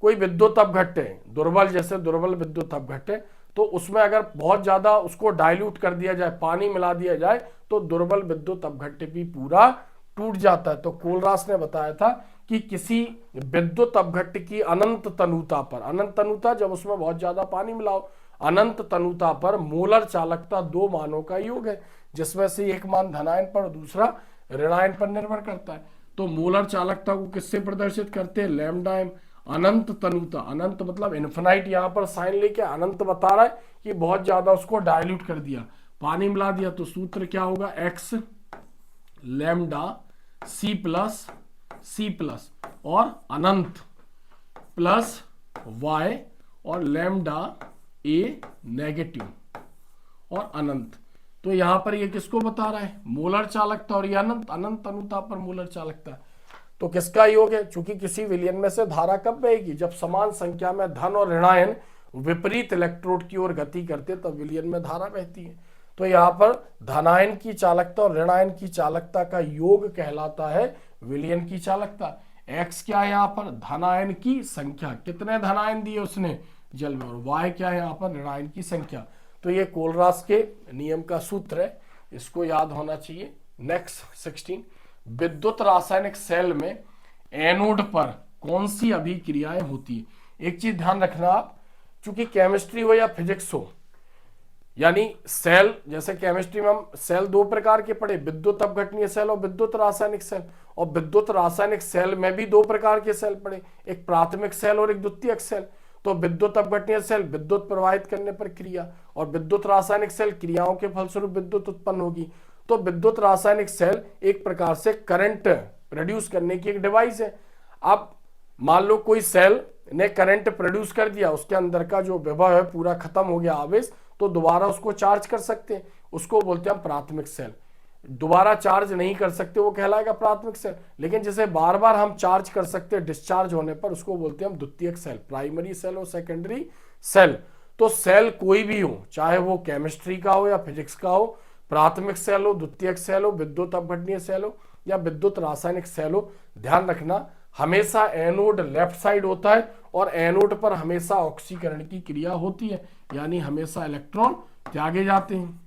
कोई विद्युत अपघट्य दुर्बल, जैसे दुर्बल विद्युत अपघट्य, तो उसमें अगर बहुत ज्यादा उसको डाइल्यूट कर दिया जाए, पानी मिला दिया जाए, तो दुर्बल विद्युत अपघट्य भी पूरा टूट जाता है। तो कोलरास ने बताया था कि किसी विद्युत अपघट्य की अनंत तनुता पर, अनंत तनुता जब उसमें बहुत ज्यादा पानी मिलाओ, अनंत तनुता पर मोलर चालकता दो मानों का योग है, जिसमें से एक मान धनायन पर, दूसरा ऋणायन पर निर्भर करता है। तो मोलर चालकता को किससे प्रदर्शित करते हैं? Lambda M. अनंत तनुता, अनंत मतलब इन्फिनाइट, यहां पर साइन लेके अनंत बता रहा है कि बहुत ज्यादा उसको डाइल्यूट कर दिया, पानी मिला दिया, तो सूत्र क्या होगा? एक्स लैम्डा सी प्लस और अनंत प्लस वाई और लैम्डा ए नेगेटिव और अनंत। तो यहां पर ये किसको बता रहा है? मोलर चालकता, और ये अनंत, अनंत तनुता पर मोलर चालकता। तो किसका योग है? चूंकि किसी विलयन में से धारा कब बहेगी? जब समान संख्या में धन और ऋणायन विपरीत इलेक्ट्रोड की ओर गति करते, तब विलयन में धारा बहती है। तो यहाँ पर धनायन की चालकता और ऋणायन की चालकता का योग कहलाता है विलयन की चालकता। एक्स क्या है यहाँ पर? धनायन की संख्या, कितने धनायन दिए उसने जल में, और वाई क्या है यहाँ पर? ऋणायन की संख्या। तो ये कोलरास के नियम का सूत्र है, इसको याद होना चाहिए। नेक्स्ट 16, विद्युत रासायनिक सेल में एनोड पर कौन सी अभिक्रियाएं होती है? एक चीज ध्यान रखना आप, चूंकि केमिस्ट्री हो या फिजिक्स हो, यानी सेल, जैसे केमिस्ट्री में हम सेल दो प्रकार के पढ़े, विद्युत अपघटनीय सेल और विद्युत रासायनिक सेल, और विद्युत रासायनिक सेल में भी दो प्रकार के सेल पढ़े, एक प्राथमिक सेल और एक द्वितीयक सेल। तो विद्युत अपघटनीय सेल विद्युत प्रवाहित करने पर क्रिया, और विद्युत रासायनिक सेल क्रियाओं के फलस्वरूप विद्युत उत्पन्न होगी। तो विद्युत रासायनिक सेल एक प्रकार से करंट प्रोड्यूस करने की एक डिवाइस है। अब मान लो कोई सेल ने करंट प्रोड्यूस कर दिया, उसके अंदर का जो विभव है पूरा खत्म हो गया, आवेश, तो दोबारा उसको चार्ज कर सकते हैं, उसको बोलते हैं प्राथमिक सेल। दोबारा चार्ज नहीं कर सकते, वो कहलाएगा प्राथमिक सेल। लेकिन जिसे बार बार हम चार्ज कर सकते हैं डिस्चार्ज होने पर, उसको बोलते हैं हम द्वितीयक सेल, प्राइमरी सेल और सेकेंडरी सेल। तो सेल कोई भी हो, चाहे वो केमिस्ट्री का हो या फिजिक्स का हो, प्राथमिक सेल हो, द्वितीयक सेल हो, विद्युत अपघटनीय सेल हो या विद्युत रासायनिक सेल हो, ध्यान रखना हमेशा एनोड लेफ्ट साइड होता है और एनोड पर हमेशा ऑक्सीकरण की क्रिया होती है, यानी हमेशा इलेक्ट्रॉन त्यागे जाते हैं।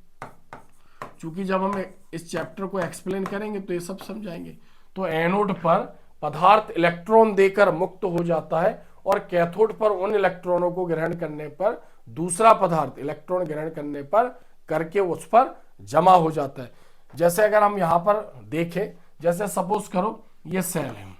चूंकि जब हम इस चैप्टर को एक्सप्लेन करेंगे तो ये सब समझाएंगे। तो एनोड पर पदार्थ इलेक्ट्रॉन देकर मुक्त हो जाता है और कैथोड पर उन इलेक्ट्रॉनों को ग्रहण करने पर दूसरा पदार्थ इलेक्ट्रॉन ग्रहण करने पर करके उस पर जमा हो जाता है। जैसे अगर हम यहां पर देखें, जैसे सपोज करो ये सेल है,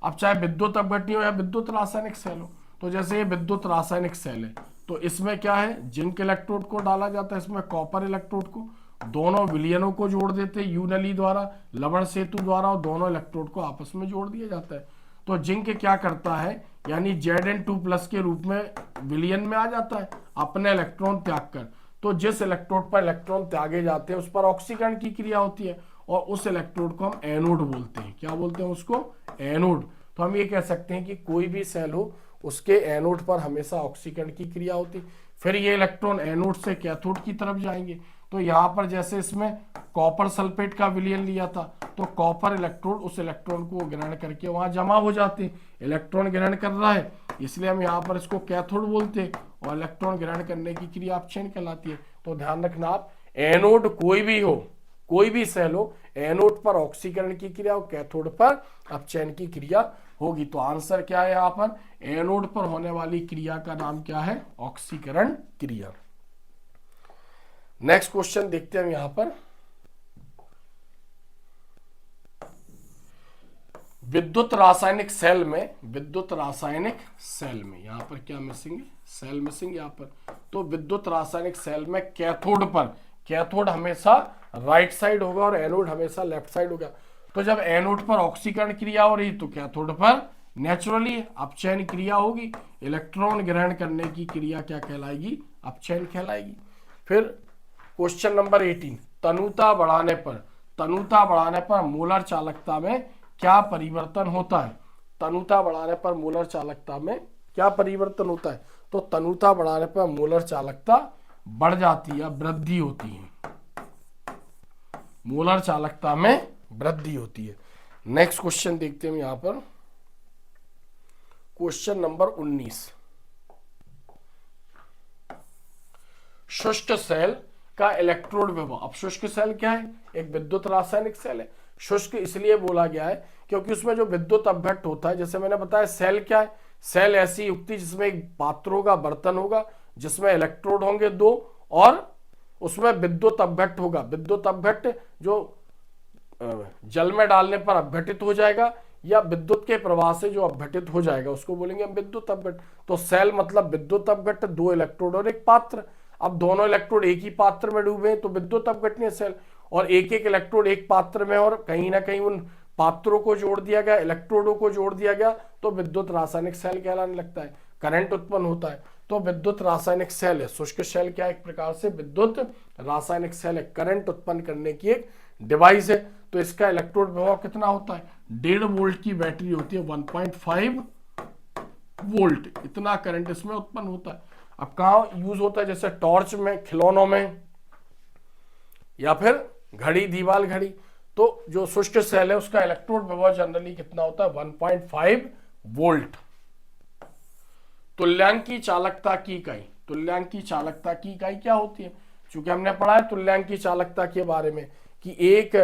अब चाहे विद्युत अपघटनीय हो या विद्युत रासायनिक सेल हो, तो जैसे ये विद्युत रासायनिक सेल है, तो इसमें क्या है? जिंक इलेक्ट्रोड को डाला जाता है, इसमें कॉपर इलेक्ट्रोड को, दोनों विलयनों को जोड़ देते हैं यू नली द्वारा, लवण सेतु द्वारा, और दोनों इलेक्ट्रोड को आपस में जोड़ दिया जाता है। तो जिंक क्या करता है, यानी Zn2+ के रूप में विलयन में आ जाता है अपने इलेक्ट्रॉन त्याग कर। तो जिस इलेक्ट्रोड पर इलेक्ट्रॉन त्यागे जाते हैं उस पर ऑक्सीकरण की क्रिया होती है, और उस इलेक्ट्रोड को हम एनोड बोलते हैं। क्या बोलते हैं उसको? एनोड। तो हम ये कह सकते हैं कि कोई भी सेल हो उसके एनोड पर हमेशा ऑक्सीकरण की क्रिया होती है। फिर ये इलेक्ट्रॉन एनोड से कैथोड की तरफ जाएंगे। तो यहाँ पर जैसे इसमें कॉपर सल्फेट का विलयन लिया था, तो कॉपर इलेक्ट्रोड उस इलेक्ट्रॉन को ग्रहण करके वहां जमा हो जाते हैं। इलेक्ट्रॉन ग्रहण कर रहा है इसलिए हम यहाँ पर इसको कैथोड बोलते हैं, और इलेक्ट्रॉन ग्रहण करने की क्रिया अपचयन कहलाती है। तो ध्यान रखना आप, एनोड कोई भी हो, कोई भी सेल हो, एनोड पर ऑक्सीकरण की क्रिया और कैथोड पर अपचयन की क्रिया होगी। तो आंसर क्या है यहाँ पर? एनोड पर होने वाली क्रिया का नाम क्या है? ऑक्सीकरण क्रिया। नेक्स्ट क्वेश्चन देखते हैं हम यहां पर। विद्युत रासायनिक सेल में, विद्युत रासायनिक सेल में यहां पर क्या मिसिंग है? सेल मिसिंग यहां पर। तो विद्युत रासायनिक सेल में कैथोड पर, कैथोड हमेशा राइट साइड होगा और एनोड हमेशा लेफ्ट साइड होगा। तो जब एनोड पर ऑक्सीकरण क्रिया हो रही तो कैथोड पर नेचुरली अपचयन क्रिया होगी। इलेक्ट्रॉन ग्रहण करने की क्रिया क्या कहलाएगी? अपचयन कहलाएगी। फिर क्वेश्चन नंबर 18, तनुता बढ़ाने पर, तनुता बढ़ाने पर मोलर चालकता में क्या परिवर्तन होता है? तनुता बढ़ाने पर मोलर चालकता में क्या परिवर्तन होता है? तो तनुता बढ़ाने पर मोलर चालकता बढ़ जाती है, वृद्धि होती है, मोलर चालकता में वृद्धि होती है। नेक्स्ट क्वेश्चन देखते हैं हम यहां पर, क्वेश्चन नंबर 19। शुष्क सेल का इलेक्ट्रोड विभव। अब शुष्क सेल क्या है? एक विद्युत रासायनिक सेल है। शुष्क इसलिए बोला गया है क्योंकि उसमें जो विद्युत अपघट्ट होता है, जैसे मैंने बताया सेल क्या है, सेल ऐसी युक्ति जिसमें एक पात्र होगा, बर्तन होगा, जिसमें इलेक्ट्रोड होंगे 2 और उसमें विद्युत अपघट्ट होगा। विद्युत अपघट्ट जो जल में डालने पर अपघटित हो जाएगा या विद्युत के प्रवाह से जो अपघटित हो जाएगा उसको बोलेंगे हम विद्युत अपघट्ट। तो सेल मतलब विद्युत अपघट्ट, 2 इलेक्ट्रोड और एक पात्र। अब दोनों इलेक्ट्रोड एक ही पात्र में डूबे तो विद्युत अपघट्ट नहीं सेल, और एक एक इलेक्ट्रोड एक पात्र में और कहीं ना कहीं उन पात्रों को जोड़ दिया गया, इलेक्ट्रोडों को जोड़ दिया गया, तो विद्युत रासायनिक सेल कहलाने लगता है, करंट उत्पन्न होता है। तो विद्युत रासायनिक सेल है। शुष्क सेल क्या है? एक प्रकार से विद्युत रासायनिक सेल है, करंट उत्पन्न करने की एक डिवाइस है। तो इसका इलेक्ट्रोड विभव कितना होता है? 1.5 वोल्ट की बैटरी होती है, 1.5 वोल्ट, इतना करंट इसमें उत्पन्न होता है। अब कहाँ यूज होता है? जैसे टॉर्च में, खिलौनों में, या फिर घड़ी, दीवार घड़ी। तो जो शुष्क सेल है उसका इलेक्ट्रोड विभव जनरली कितना होता है? 1.5 वोल्ट। तुल्यांक की चालकता की इकाई। तुल्यांक की चालकता की इकाई क्या होती है? चूंकि हमने पढ़ा है तुल्यांक की चालकता के बारे में कि 1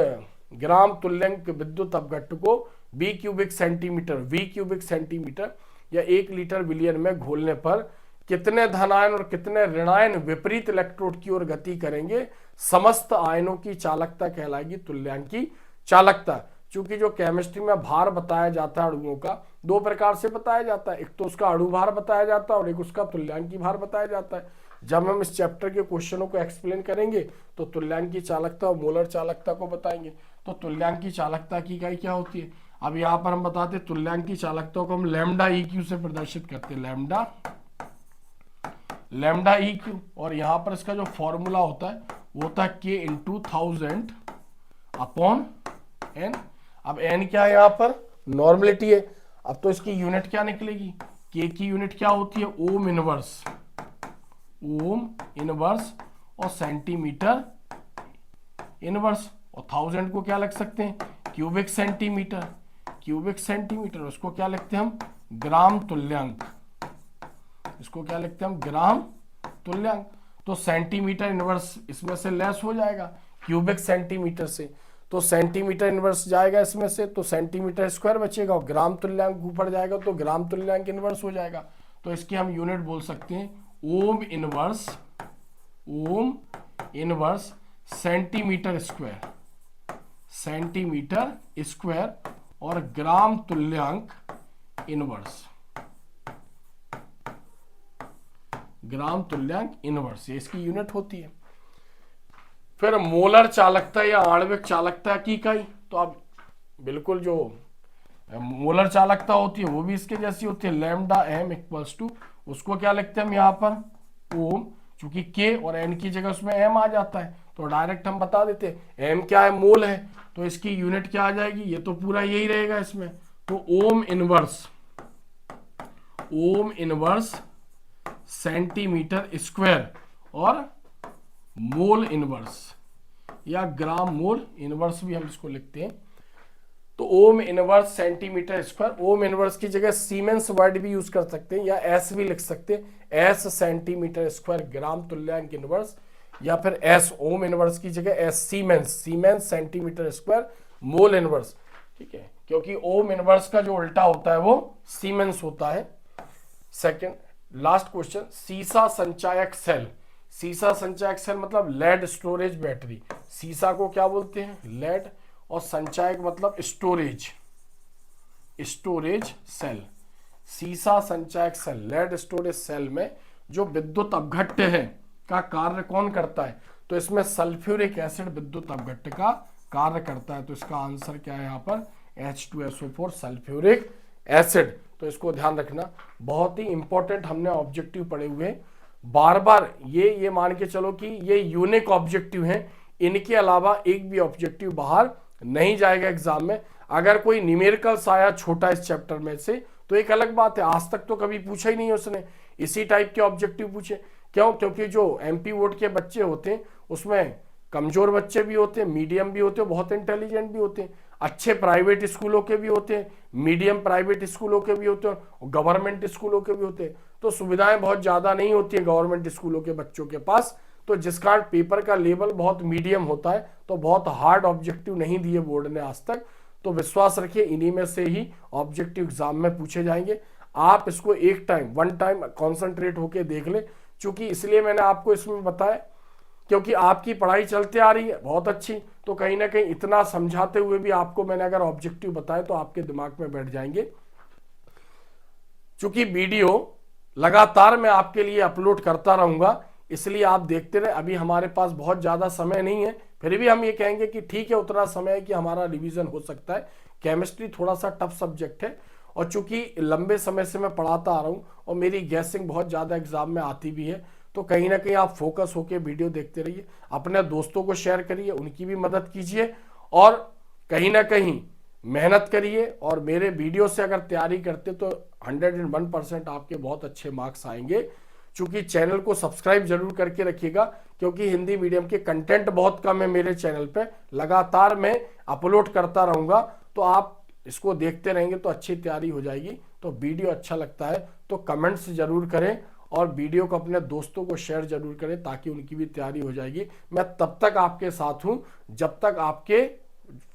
ग्राम तुल्यांक विद्युत अपघट्ट को V क्यूबिक सेंटीमीटर या 1 लीटर विलियन में घोलने पर कितने धनायन और कितने ऋणायन विपरीत इलेक्ट्रोड की ओर गति करेंगे, समस्त आयनों की चालकता कहलाएगी तुल्यांक की चालकता। चूंकि जो केमिस्ट्री में भार बताया जाता है अणुओं का, 2 प्रकार से बताया जाता है, एक तो उसका अणु भार बताया जाता है और एक उसका तुल्यांकी भार बताया जाता है। जब हम इस चैप्टर के क्वेश्चनों को एक्सप्लेन करेंगे तो तुल्यांक की चालकता और मोलर चालकता को बताएंगे। तो तुल्यांक की चालकता की इकाई क्या होती है? अब यहाँ पर हम बताते हैं तुल्यांक की चालकता को हम लैम्डा EQ से प्रदर्शित करते हैं, लैम्डा EQ। और यहाँ पर इसका जो फॉर्मूला होता है वो होता है K × 1000 अपॉन N। अब N क्या है? यहाँ पर नॉर्मलिटी है। अब तो इसकी यूनिट क्या निकलेगी? K की यूनिट क्या होती है? ओम इनवर्स और सेंटीमीटर इनवर्स। और 1000 को क्या लिख सकते हैं? Cubic centimetre. उसको क्या लिखते हैं हम? ग्राम तुल्यांक। इसको क्या लिखते हैं हम? ग्राम तुल्यांक। तो सेंटीमीटर इनवर्स इसमें से लेस हो जाएगा क्यूबिक सेंटीमीटर से, तो सेंटीमीटर इनवर्स जाएगा इसमें से, तो सेंटीमीटर स्क्वायर बचेगा और ग्राम तुल्यांक ऊपर जाएगा तो ग्राम तुल्यांक इनवर्स हो जाएगा। तो इसकी हम यूनिट बोल सकते हैं ओम इनवर्स सेंटीमीटर स्क्वायर और ग्राम तुल्यांक इनवर्स, ये इसकी यूनिट होती है। फिर मोलर चालकता या आणविक चालकता की इकाई। तो अब बिल्कुल जो मोलर चालकता होती है वो भी इसके जैसी होती है, लैम्डा M इक्वल्स टू, उसको क्या लिखते हैं हम यहाँ पर? ओम। चूंकि K और N की जगह उसमें M आ जाता है तो डायरेक्ट हम बता देते हैं M क्या है? मोल है। तो इसकी यूनिट क्या आ जाएगी? ये तो पूरा यही रहेगा इसमें। तो ओम इनवर्स सेंटीमीटर स्क्वायर और मोल इनवर्स या ग्राम मोल इनवर्स भी हम इसको लिखते हैं। तो ohm inverse centimetre square, ohm inverse की जगह सीमेंस वर्ड भी यूज कर सकते हैं या एस भी लिख सकते हैं, एस सेंटीमीटर स्क्वायर ग्राम तुल्यांक इनवर्स, या फिर एस ओम इनवर्स की जगह S siemens centimetre square mole inverse. ठीक है, क्योंकि ओम इनवर्स का जो उल्टा होता है वो सीमेंस होता है। सेकंड लास्ट क्वेश्चन, सीसा संचायक सेल। सीसा संचायक सेल मतलब लेड स्टोरेज बैटरी। सीसा को क्या बोलते हैं? लेड, और संचायक मतलब स्टोरेज सेल। सीसा संचायक सेल, लेड स्टोरेज सेल में जो विद्युत अपघट्ट है का कार्य कौन करता है? तो इसमें सल्फ्यूरिक एसिड विद्युत अपघट्ट का कार्य करता है। तो इसका आंसर क्या है यहाँ पर? H2SO4 sulphuric acid. तो इसको ध्यान रखना, बहुत ही इंपॉर्टेंट हमने ऑब्जेक्टिव पढ़े हुए हैं। बार बार ये मान के चलो कि ये यूनिक ऑब्जेक्टिव हैं, इनके अलावा एक भी ऑब्जेक्टिव बाहर नहीं जाएगा एग्जाम में। अगर कोई न्यूमेरिकल्स आया छोटा इस चैप्टर में से तो एक अलग बात है, आज तक तो कभी पूछा ही नहीं उसने इसी टाइप के ऑब्जेक्टिव पूछे। क्यों? क्योंकि जो MP बोर्ड के बच्चे होते हैं उसमें कमजोर बच्चे भी होते हैं, मीडियम भी होते हैं, बहुत इंटेलिजेंट भी होते हैं। अच्छे प्राइवेट स्कूलों के भी होते हैं, मीडियम प्राइवेट स्कूलों के भी होते हैं और गवर्नमेंट स्कूलों के भी होते हैं। तो सुविधाएं बहुत ज़्यादा नहीं होती हैं गवर्नमेंट स्कूलों के बच्चों के पास, तो जिस कारण पेपर का लेवल बहुत मीडियम होता है, तो बहुत हार्ड ऑब्जेक्टिव नहीं दिए बोर्ड ने आज तक। तो विश्वास रखिए इन्हीं में से ही ऑब्जेक्टिव एग्जाम में पूछे जाएंगे। आप इसको एक टाइम वन टाइम कॉन्सेंट्रेट होके देख ले, चूंकि इसलिए मैंने आपको इसमें बताया क्योंकि आपकी पढ़ाई चलते आ रही है बहुत अच्छी, तो कहीं ना कहीं इतना समझाते हुए भी आपको मैंने अगर ऑब्जेक्टिव बताए तो आपके दिमाग में बैठ जाएंगे। चूंकि वीडियो लगातार मैं आपके लिए अपलोड करता रहूंगा, इसलिए आप देखते रहे। अभी हमारे पास बहुत ज़्यादा समय नहीं है, फिर भी हम ये कहेंगे कि ठीक है उतना समय है कि हमारा रिवीजन हो सकता है। केमिस्ट्री थोड़ा सा टफ सब्जेक्ट है और चूंकि लंबे समय से मैं पढ़ाता आ रहा हूँ और मेरी गैसिंग बहुत ज़्यादा एग्जाम में आती भी है, तो कहीं ना कहीं आप फोकस होकर वीडियो देखते रहिए, अपने दोस्तों को शेयर करिए, उनकी भी मदद कीजिए और कहीं ना कहीं मेहनत करिए। और मेरे वीडियो से अगर तैयारी करते तो 101% आपके बहुत अच्छे मार्क्स आएंगे। चूंकि चैनल को सब्सक्राइब जरूर करके रखिएगा, क्योंकि हिंदी मीडियम के कंटेंट बहुत कम है मेरे चैनल पे, लगातार मैं अपलोड करता रहूंगा, तो आप इसको देखते रहेंगे तो अच्छी तैयारी हो जाएगी। तो वीडियो अच्छा लगता है तो कमेंट्स जरूर करें और वीडियो को अपने दोस्तों को शेयर जरूर करें ताकि उनकी भी तैयारी हो जाएगी। मैं तब तक आपके साथ हूं जब तक आपके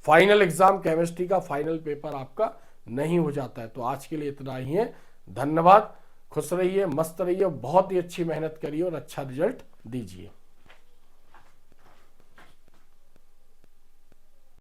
फाइनल एग्जाम केमिस्ट्री का फाइनल पेपर आपका नहीं हो जाता है। तो आज के लिए इतना ही है, धन्यवाद। खुश रहिए, मस्त रहिए, बहुत ही अच्छी मेहनत करिए और अच्छा रिजल्ट दीजिए।